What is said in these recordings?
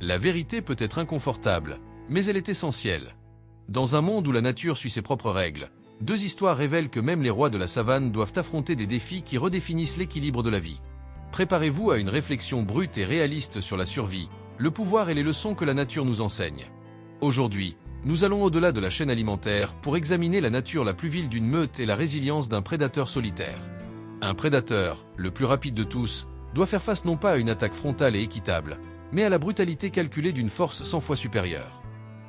La vérité peut être inconfortable, mais elle est essentielle. Dans un monde où la nature suit ses propres règles, deux histoires révèlent que même les rois de la savane doivent affronter des défis qui redéfinissent l'équilibre de la vie. Préparez-vous à une réflexion brute et réaliste sur la survie, le pouvoir et les leçons que la nature nous enseigne. Aujourd'hui, nous allons au-delà de la chaîne alimentaire pour examiner la nature la plus vile d'une meute et la résilience d'un prédateur solitaire. Un prédateur, le plus rapide de tous, doit faire face non pas à une attaque frontale et équitable, mais à la brutalité calculée d'une force 100 fois supérieure.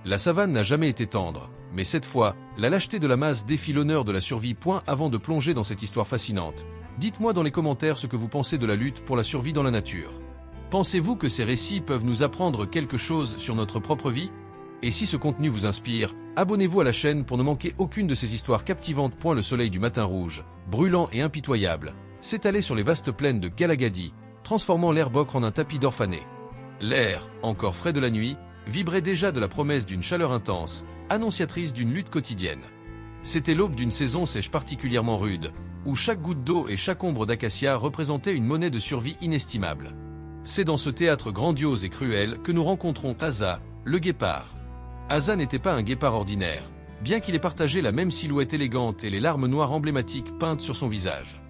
La savane n'a jamais été tendre, mais cette fois, la lâcheté de la masse défie l'honneur de la survie. Avant de plonger dans cette histoire fascinante, dites-moi dans les commentaires ce que vous pensez de la lutte pour la survie dans la nature. Pensez-vous que ces récits peuvent nous apprendre quelque chose sur notre propre vie? Et si ce contenu vous inspire, abonnez-vous à la chaîne pour ne manquer aucune de ces histoires captivantes. Le soleil du matin rouge, brûlant et impitoyable, s'étalait sur les vastes plaines de Galagadi, transformant l'herbe ocre en un tapis d'or fané. L'air, encore frais de la nuit, vibrait déjà de la promesse d'une chaleur intense, annonciatrice d'une lutte quotidienne. C'était l'aube d'une saison sèche particulièrement rude, où chaque goutte d'eau et chaque ombre d'acacia représentait une monnaie de survie inestimable. C'est dans ce théâtre grandiose et cruel que nous rencontrons Asa, le guépard. Asa n'était pas un guépard ordinaire, bien qu'il ait partagé la même silhouette élégante et les larmes noires emblématiques peintes sur son visage.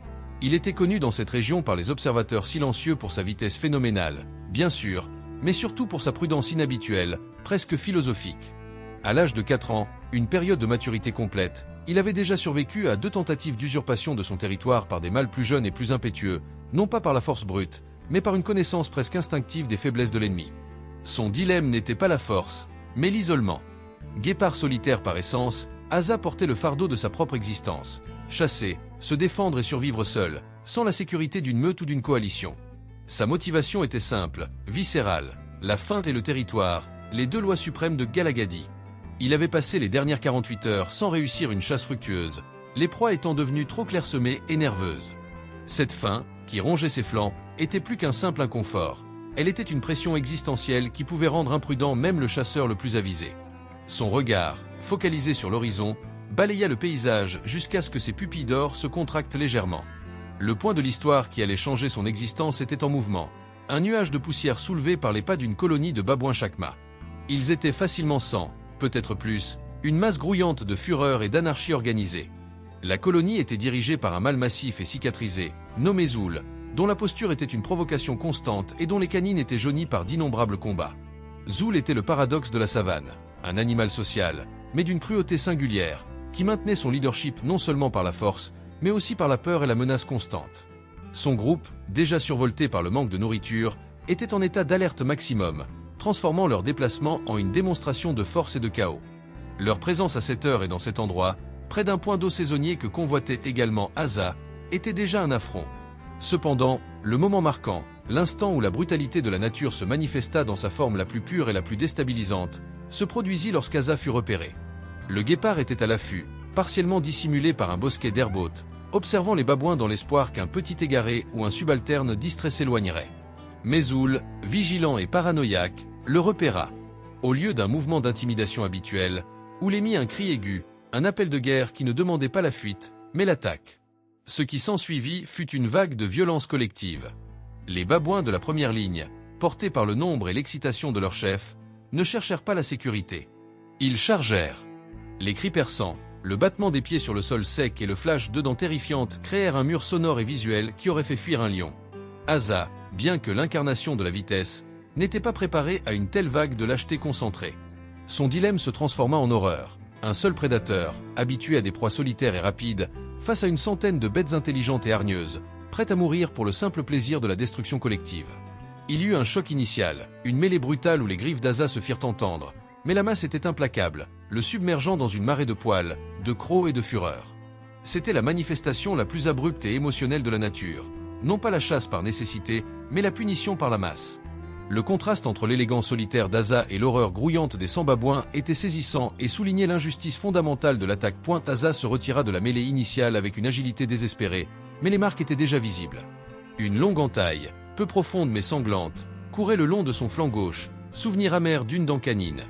Il était connu dans cette région par les observateurs silencieux pour sa vitesse phénoménale, bien sûr, mais surtout pour sa prudence inhabituelle, presque philosophique. À l'âge de 4 ans, une période de maturité complète, il avait déjà survécu à 2 tentatives d'usurpation de son territoire par des mâles plus jeunes et plus impétueux, non pas par la force brute, mais par une connaissance presque instinctive des faiblesses de l'ennemi. Son dilemme n'était pas la force, mais l'isolement. Guépard solitaire par essence, Asa portait le fardeau de sa propre existence. Chasser, se défendre et survivre seul, sans la sécurité d'une meute ou d'une coalition. Sa motivation était simple, viscérale, la faim et le territoire, les 2 lois suprêmes de Galagadi. Il avait passé les dernières 48 heures sans réussir une chasse fructueuse, les proies étant devenues trop clairsemées et nerveuses. Cette faim, qui rongeait ses flancs, était plus qu'un simple inconfort. Elle était une pression existentielle qui pouvait rendre imprudent même le chasseur le plus avisé. Son regard, focalisé sur l'horizon, balaya le paysage jusqu'à ce que ses pupilles d'or se contractent légèrement. Le point de l'histoire qui allait changer son existence était en mouvement. Un nuage de poussière soulevé par les pas d'une colonie de babouins chacma. Ils étaient facilement 100, peut-être plus, une masse grouillante de fureur et d'anarchie organisée. La colonie était dirigée par un mâle massif et cicatrisé, nommé Zoul, dont la posture était une provocation constante et dont les canines étaient jaunies par d'innombrables combats. Zoul était le paradoxe de la savane, un animal social, mais d'une cruauté singulière, qui maintenait son leadership non seulement par la force, mais aussi par la peur et la menace constante. Son groupe, déjà survolté par le manque de nourriture, était en état d'alerte maximum, transformant leur déplacement en une démonstration de force et de chaos. Leur présence à cette heure et dans cet endroit, près d'un point d'eau saisonnier que convoitait également Asa, était déjà un affront. Cependant, le moment marquant, l'instant où la brutalité de la nature se manifesta dans sa forme la plus pure et la plus déstabilisante, se produisit lorsqu'Asa fut repéré. Le guépard était à l'affût, partiellement dissimulé par un bosquet d'herbe haute, observant les babouins dans l'espoir qu'un petit égaré ou un subalterne distrait s'éloignerait. Mais Zoul, vigilant et paranoïaque, le repéra. Au lieu d'un mouvement d'intimidation habituel, Oul émit un cri aigu, un appel de guerre qui ne demandait pas la fuite, mais l'attaque. Ce qui s'ensuivit fut une vague de violence collective. Les babouins de la première ligne, portés par le nombre et l'excitation de leur chef, ne cherchèrent pas la sécurité. Ils chargèrent. Les cris perçants, le battement des pieds sur le sol sec et le flash de dents terrifiantes créèrent un mur sonore et visuel qui aurait fait fuir un lion. Asa, bien que l'incarnation de la vitesse, n'était pas préparé à une telle vague de lâcheté concentrée. Son dilemme se transforma en horreur. Un seul prédateur, habitué à des proies solitaires et rapides, face à une centaine de bêtes intelligentes et hargneuses, prêtes à mourir pour le simple plaisir de la destruction collective. Il y eut un choc initial, une mêlée brutale où les griffes d'Asa se firent entendre, mais la masse était implacable, le submergeant dans une marée de poils, de crocs et de fureur. C'était la manifestation la plus abrupte et émotionnelle de la nature, non pas la chasse par nécessité, mais la punition par la masse. Le contraste entre l'élégance solitaire d'Asa et l'horreur grouillante des 100 babouins était saisissant et soulignait l'injustice fondamentale de l'attaque. Asa se retira de la mêlée initiale avec une agilité désespérée, mais les marques étaient déjà visibles. Une longue entaille, peu profonde mais sanglante, courait le long de son flanc gauche, souvenir amer d'une dent canine.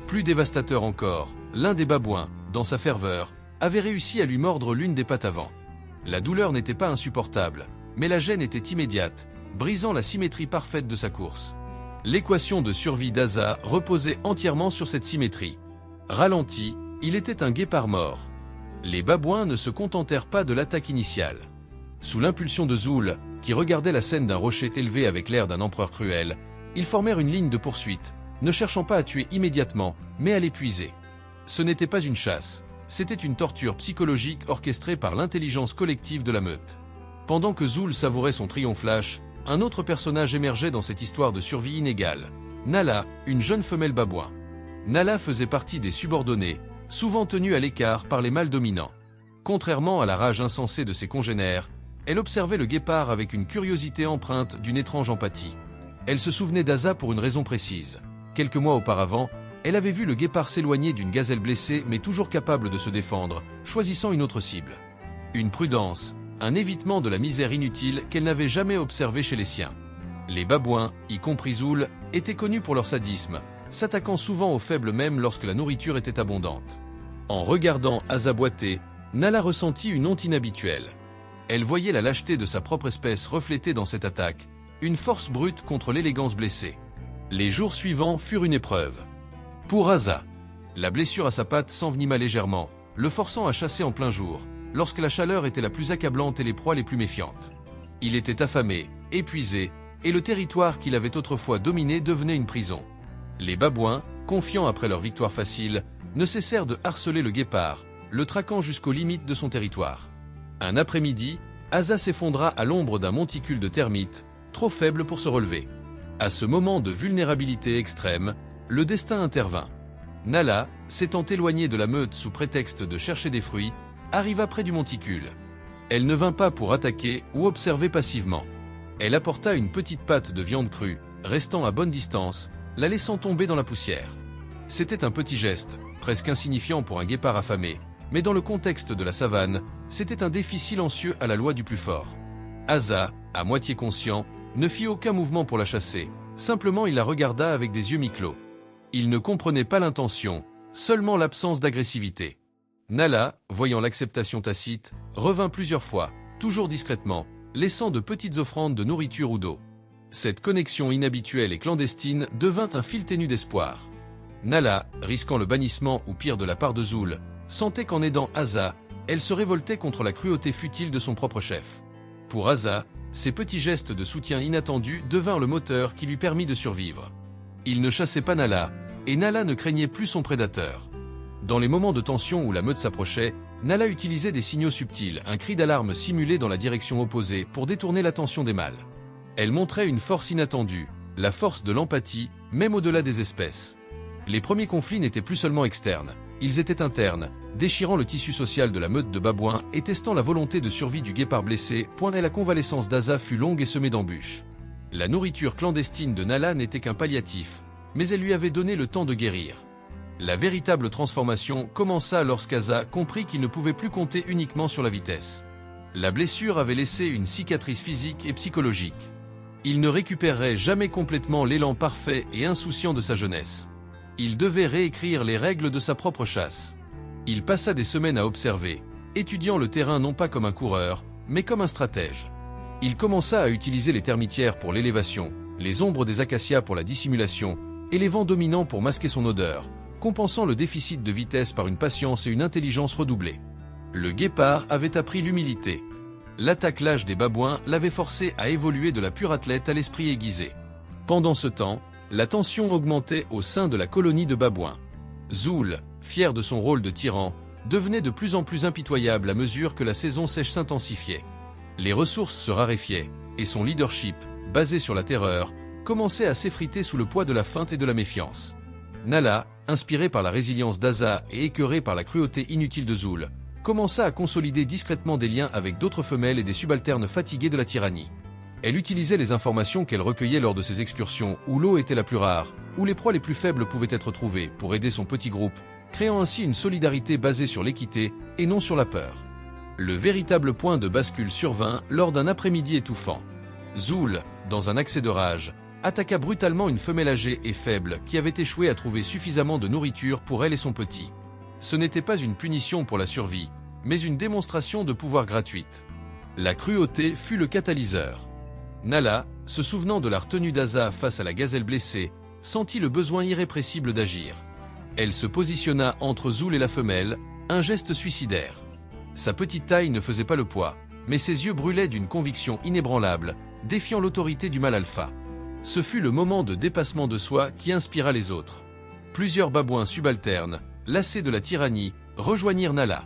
Plus dévastateur encore, l'un des babouins, dans sa ferveur, avait réussi à lui mordre l'une des pattes avant. La douleur n'était pas insupportable, mais la gêne était immédiate, brisant la symétrie parfaite de sa course. L'équation de survie d'Asa reposait entièrement sur cette symétrie. Ralenti, il était un guépard mort. Les babouins ne se contentèrent pas de l'attaque initiale. Sous l'impulsion de Zoul, qui regardait la scène d'un rocher élevé avec l'air d'un empereur cruel, ils formèrent une ligne de poursuite, ne cherchant pas à tuer immédiatement, mais à l'épuiser. Ce n'était pas une chasse, c'était une torture psychologique orchestrée par l'intelligence collective de la meute. Pendant que Zoul savourait son triomphe-lâche, un autre personnage émergeait dans cette histoire de survie inégale. Nala, une jeune femelle babouin. Nala faisait partie des subordonnés, souvent tenus à l'écart par les mâles dominants. Contrairement à la rage insensée de ses congénères, elle observait le guépard avec une curiosité empreinte d'une étrange empathie. Elle se souvenait d'Asa pour une raison précise. Quelques mois auparavant, elle avait vu le guépard s'éloigner d'une gazelle blessée mais toujours capable de se défendre, choisissant une autre cible. Une prudence, un évitement de la misère inutile qu'elle n'avait jamais observé chez les siens. Les babouins, y compris Zoul, étaient connus pour leur sadisme, s'attaquant souvent aux faibles même lorsque la nourriture était abondante. En regardant Asa boiter, Nala ressentit une honte inhabituelle. Elle voyait la lâcheté de sa propre espèce reflétée dans cette attaque, une force brute contre l'élégance blessée. Les jours suivants furent une épreuve. Pour Asa, la blessure à sa patte s'envenima légèrement, le forçant à chasser en plein jour, lorsque la chaleur était la plus accablante et les proies les plus méfiantes. Il était affamé, épuisé, et le territoire qu'il avait autrefois dominé devenait une prison. Les babouins, confiants après leur victoire facile, ne cessèrent de harceler le guépard, le traquant jusqu'aux limites de son territoire. Un après-midi, Asa s'effondra à l'ombre d'un monticule de termites, trop faible pour se relever. À ce moment de vulnérabilité extrême, le destin intervint. Nala, s'étant éloignée de la meute sous prétexte de chercher des fruits, arriva près du monticule. Elle ne vint pas pour attaquer ou observer passivement. Elle apporta une petite pâte de viande crue, restant à bonne distance, la laissant tomber dans la poussière. C'était un petit geste, presque insignifiant pour un guépard affamé, mais dans le contexte de la savane, c'était un défi silencieux à la loi du plus fort. Asa, à moitié conscient, ne fit aucun mouvement pour la chasser, simplement il la regarda avec des yeux mi-clos. Il ne comprenait pas l'intention, seulement l'absence d'agressivité. Nala, voyant l'acceptation tacite, revint plusieurs fois, toujours discrètement, laissant de petites offrandes de nourriture ou d'eau. Cette connexion inhabituelle et clandestine devint un fil ténu d'espoir. Nala, risquant le bannissement ou pire de la part de Zoul, sentait qu'en aidant Asa, elle se révoltait contre la cruauté futile de son propre chef. Pour Asa, ces petits gestes de soutien inattendus devinrent le moteur qui lui permit de survivre. Il ne chassait pas Nala, et Nala ne craignait plus son prédateur. Dans les moments de tension où la meute s'approchait, Nala utilisait des signaux subtils, un cri d'alarme simulé dans la direction opposée pour détourner l'attention des mâles. Elle montrait une force inattendue, la force de l'empathie, même au-delà des espèces. Les premiers conflits n'étaient plus seulement externes, ils étaient internes, déchirant le tissu social de la meute de babouins et testant la volonté de survie du guépard blessé, point et la convalescence d'Asa fut longue et semée d'embûches. La nourriture clandestine de Nala n'était qu'un palliatif, mais elle lui avait donné le temps de guérir. La véritable transformation commença lorsqu'Asa comprit qu'il ne pouvait plus compter uniquement sur la vitesse. La blessure avait laissé une cicatrice physique et psychologique. Il ne récupérerait jamais complètement l'élan parfait et insouciant de sa jeunesse. Il devait réécrire les règles de sa propre chasse. Il passa des semaines à observer, étudiant le terrain non pas comme un coureur, mais comme un stratège. Il commença à utiliser les termitières pour l'élévation, les ombres des acacias pour la dissimulation, et les vents dominants pour masquer son odeur, compensant le déficit de vitesse par une patience et une intelligence redoublées. Le guépard avait appris l'humilité. L'attaque lâche des babouins l'avait forcé à évoluer de la pure athlète à l'esprit aiguisé. Pendant ce temps, la tension augmentait au sein de la colonie de babouins. Zoul, fier de son rôle de tyran, devenait de plus en plus impitoyable à mesure que la saison sèche s'intensifiait. Les ressources se raréfiaient, et son leadership, basé sur la terreur, commençait à s'effriter sous le poids de la feinte et de la méfiance. Nala, inspirée par la résilience d'Asa et écœurée par la cruauté inutile de Zoul, commença à consolider discrètement des liens avec d'autres femelles et des subalternes fatigués de la tyrannie. Elle utilisait les informations qu'elle recueillait lors de ses excursions où l'eau était la plus rare, où les proies les plus faibles pouvaient être trouvées pour aider son petit groupe, créant ainsi une solidarité basée sur l'équité et non sur la peur. Le véritable point de bascule survint lors d'un après-midi étouffant. Zoul, dans un accès de rage, attaqua brutalement une femelle âgée et faible qui avait échoué à trouver suffisamment de nourriture pour elle et son petit. Ce n'était pas une punition pour la survie, mais une démonstration de pouvoir gratuite. La cruauté fut le catalyseur. Nala, se souvenant de la retenue d'Asa face à la gazelle blessée, sentit le besoin irrépressible d'agir. Elle se positionna entre Zoul et la femelle, un geste suicidaire. Sa petite taille ne faisait pas le poids, mais ses yeux brûlaient d'une conviction inébranlable, défiant l'autorité du mâle alpha. Ce fut le moment de dépassement de soi qui inspira les autres. Plusieurs babouins subalternes, lassés de la tyrannie, rejoignirent Nala.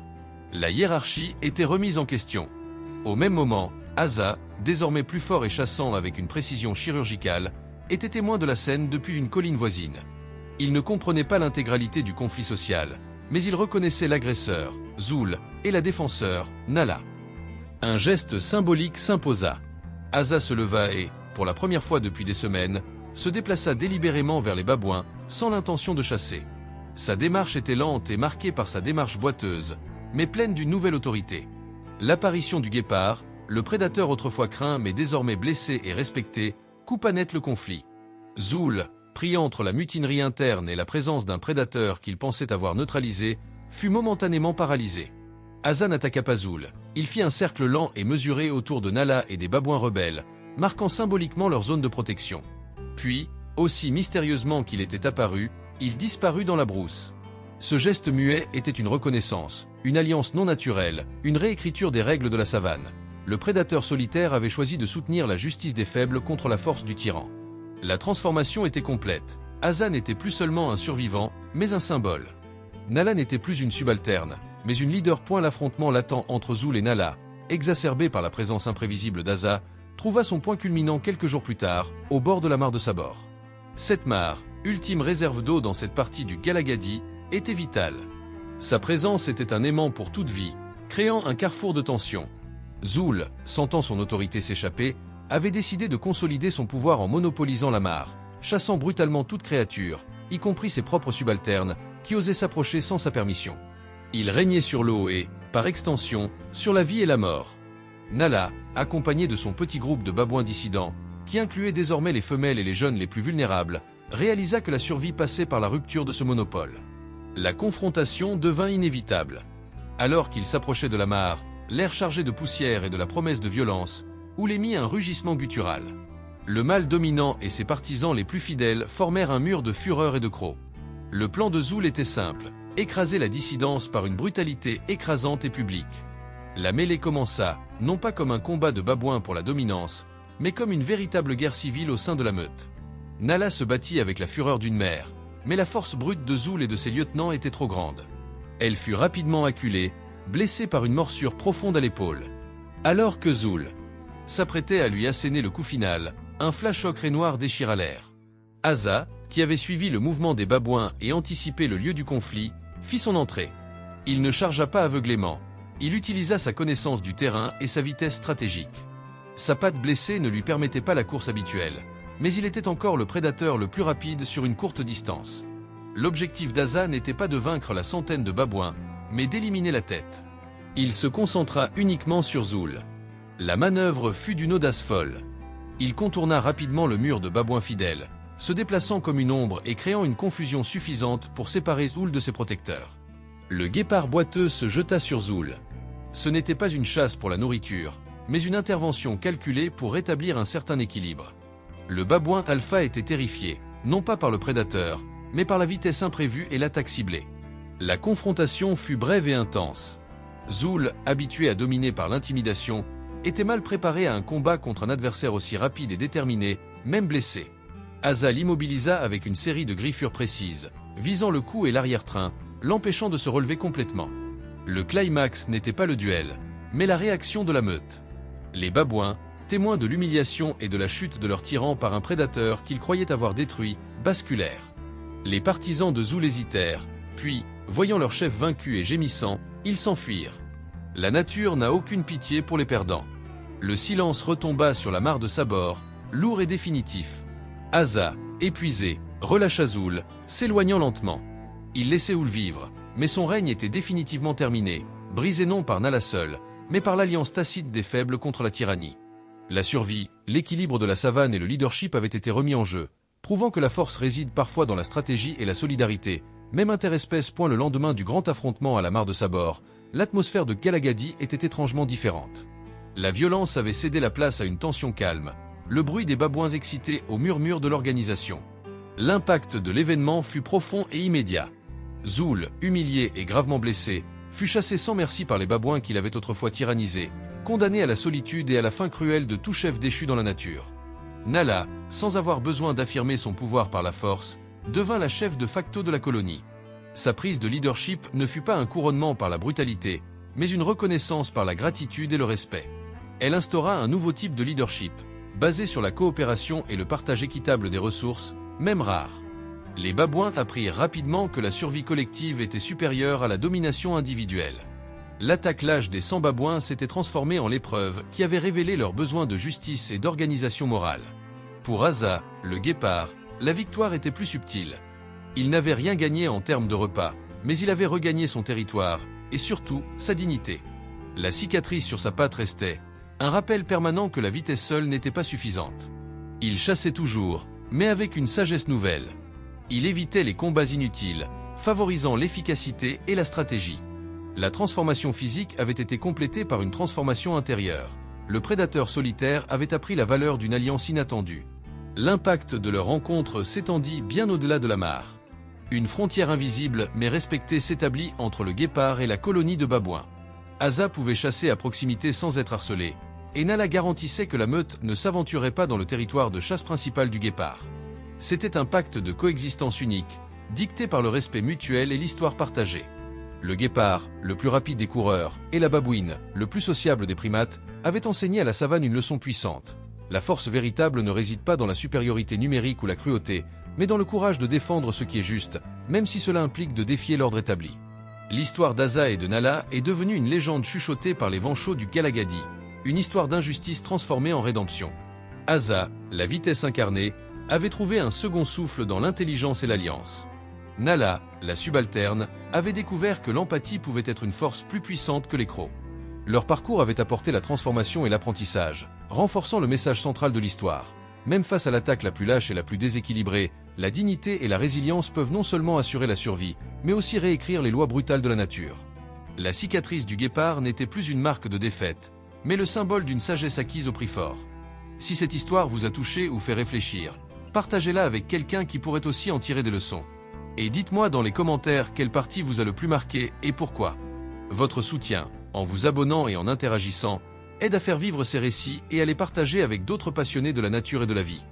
La hiérarchie était remise en question. Au même moment, Asa, désormais plus fort et chassant avec une précision chirurgicale, était témoin de la scène depuis une colline voisine. Il ne comprenait pas l'intégralité du conflit social, mais il reconnaissait l'agresseur, Zoul, et la défenseur, Nala. Un geste symbolique s'imposa. Asa se leva et, pour la première fois depuis des semaines, se déplaça délibérément vers les babouins, sans l'intention de chasser. Sa démarche était lente et marquée par sa démarche boiteuse, mais pleine d'une nouvelle autorité. L'apparition du guépard, le prédateur autrefois craint mais désormais blessé et respecté, coupa net le conflit. Zoul, pris entre la mutinerie interne et la présence d'un prédateur qu'il pensait avoir neutralisé, fut momentanément paralysé. Asa n'attaqua pas Zoul. Il fit un cercle lent et mesuré autour de Nala et des babouins rebelles, marquant symboliquement leur zone de protection. Puis, aussi mystérieusement qu'il était apparu, il disparut dans la brousse. Ce geste muet était une reconnaissance, une alliance non naturelle, une réécriture des règles de la savane. Le prédateur solitaire avait choisi de soutenir la justice des faibles contre la force du tyran. La transformation était complète. Asa n'était plus seulement un survivant, mais un symbole. Nala n'était plus une subalterne, mais une leader. L'affrontement latent entre Zoul et Nala, exacerbé par la présence imprévisible d'Asa, trouva son point culminant quelques jours plus tard, au bord de la mare de Sabor. Cette mare, ultime réserve d'eau dans cette partie du Galagadi, était vitale. Sa présence était un aimant pour toute vie, créant un carrefour de tension. Zoul, sentant son autorité s'échapper, avait décidé de consolider son pouvoir en monopolisant la mare, chassant brutalement toute créature, y compris ses propres subalternes, qui osaient s'approcher sans sa permission. Il régnait sur l'eau et, par extension, sur la vie et la mort. Nala, accompagné de son petit groupe de babouins dissidents, qui incluait désormais les femelles et les jeunes les plus vulnérables, réalisa que la survie passait par la rupture de ce monopole. La confrontation devint inévitable. Alors qu'il s'approchait de la mare, l'air chargé de poussière et de la promesse de violence, Oul émit un rugissement guttural. Le mâle dominant et ses partisans les plus fidèles formèrent un mur de fureur et de crocs. Le plan de Zoul était simple, écraser la dissidence par une brutalité écrasante et publique. La mêlée commença, non pas comme un combat de babouins pour la dominance, mais comme une véritable guerre civile au sein de la meute. Nala se battit avec la fureur d'une mère, mais la force brute de Zoul et de ses lieutenants était trop grande. Elle fut rapidement acculée, blessée par une morsure profonde à l'épaule. Alors que Zoul s'apprêtait à lui asséner le coup final, un flash ocre et noir déchira l'air. Asa, qui avait suivi le mouvement des babouins et anticipé le lieu du conflit, fit son entrée. Il ne chargea pas aveuglément. Il utilisa sa connaissance du terrain et sa vitesse stratégique. Sa patte blessée ne lui permettait pas la course habituelle, mais il était encore le prédateur le plus rapide sur une courte distance. L'objectif d'Asa n'était pas de vaincre la centaine de babouins, mais d'éliminer la tête. Il se concentra uniquement sur Zoul. La manœuvre fut d'une audace folle. Il contourna rapidement le mur de babouins fidèles, se déplaçant comme une ombre et créant une confusion suffisante pour séparer Zoul de ses protecteurs. Le guépard boiteux se jeta sur Zoul. Ce n'était pas une chasse pour la nourriture, mais une intervention calculée pour rétablir un certain équilibre. Le babouin alpha était terrifié, non pas par le prédateur, mais par la vitesse imprévue et l'attaque ciblée. La confrontation fut brève et intense. Zoul, habitué à dominer par l'intimidation, était mal préparé à un combat contre un adversaire aussi rapide et déterminé, même blessé. Asa l'immobilisa avec une série de griffures précises, visant le cou et l'arrière-train, l'empêchant de se relever complètement. Le climax n'était pas le duel, mais la réaction de la meute. Les babouins, témoins de l'humiliation et de la chute de leur tyran par un prédateur qu'ils croyaient avoir détruit, basculèrent. Les partisans de Zoul hésitèrent, puis, voyant leur chef vaincu et gémissant, ils s'enfuirent. La nature n'a aucune pitié pour les perdants. Le silence retomba sur la mare de Sabor, lourd et définitif. Asa, épuisé, relâcha Zoul, s'éloignant lentement. Il laissait Oul vivre, mais son règne était définitivement terminé, brisé non par Nala seul, mais par l'alliance tacite des faibles contre la tyrannie. La survie, l'équilibre de la savane et le leadership avaient été remis en jeu, prouvant que la force réside parfois dans la stratégie et la solidarité. Même interespèce. Le lendemain du grand affrontement à la mare de Sabor, l'atmosphère de Galagadi était étrangement différente. La violence avait cédé la place à une tension calme, le bruit des babouins excités au murmure de l'organisation. L'impact de l'événement fut profond et immédiat. Zoul, humilié et gravement blessé, fut chassé sans merci par les babouins qu'il avait autrefois tyrannisés, condamné à la solitude et à la fin cruelle de tout chef déchu dans la nature. Nala, sans avoir besoin d'affirmer son pouvoir par la force, devint la chef de facto de la colonie. Sa prise de leadership ne fut pas un couronnement par la brutalité, mais une reconnaissance par la gratitude et le respect. Elle instaura un nouveau type de leadership, basé sur la coopération et le partage équitable des ressources, même rares. Les babouins apprirent rapidement que la survie collective était supérieure à la domination individuelle. L'attaque-lâche des 100 babouins s'était transformée en l'épreuve qui avait révélé leur besoin de justice et d'organisation morale. Pour Asa, le guépard, la victoire était plus subtile. Il n'avait rien gagné en termes de repas, mais il avait regagné son territoire, et surtout, sa dignité. La cicatrice sur sa patte restait, un rappel permanent que la vitesse seule n'était pas suffisante. Il chassait toujours, mais avec une sagesse nouvelle. Il évitait les combats inutiles, favorisant l'efficacité et la stratégie. La transformation physique avait été complétée par une transformation intérieure. Le prédateur solitaire avait appris la valeur d'une alliance inattendue. L'impact de leur rencontre s'étendit bien au-delà de la mare. Une frontière invisible mais respectée s'établit entre le guépard et la colonie de babouins. Asa pouvait chasser à proximité sans être harcelé, et Nala garantissait que la meute ne s'aventurait pas dans le territoire de chasse principal du guépard. C'était un pacte de coexistence unique, dicté par le respect mutuel et l'histoire partagée. Le guépard, le plus rapide des coureurs, et la babouine, le plus sociable des primates, avaient enseigné à la savane une leçon puissante. La force véritable ne réside pas dans la supériorité numérique ou la cruauté, mais dans le courage de défendre ce qui est juste, même si cela implique de défier l'ordre établi. L'histoire d'Asa et de Nala est devenue une légende chuchotée par les vents chauds du Galagadi, une histoire d'injustice transformée en rédemption. Asa, la vitesse incarnée, avait trouvé un second souffle dans l'intelligence et l'alliance. Nala, la subalterne, avait découvert que l'empathie pouvait être une force plus puissante que les crocs. Leur parcours avait apporté la transformation et l'apprentissage, renforçant le message central de l'histoire. Même face à l'attaque la plus lâche et la plus déséquilibrée, la dignité et la résilience peuvent non seulement assurer la survie, mais aussi réécrire les lois brutales de la nature. La cicatrice du guépard n'était plus une marque de défaite, mais le symbole d'une sagesse acquise au prix fort. Si cette histoire vous a touché ou fait réfléchir, partagez-la avec quelqu'un qui pourrait aussi en tirer des leçons. Et dites-moi dans les commentaires quelle partie vous a le plus marqué et pourquoi. Votre soutien, en vous abonnant et en interagissant, aide à faire vivre ces récits et à les partager avec d'autres passionnés de la nature et de la vie.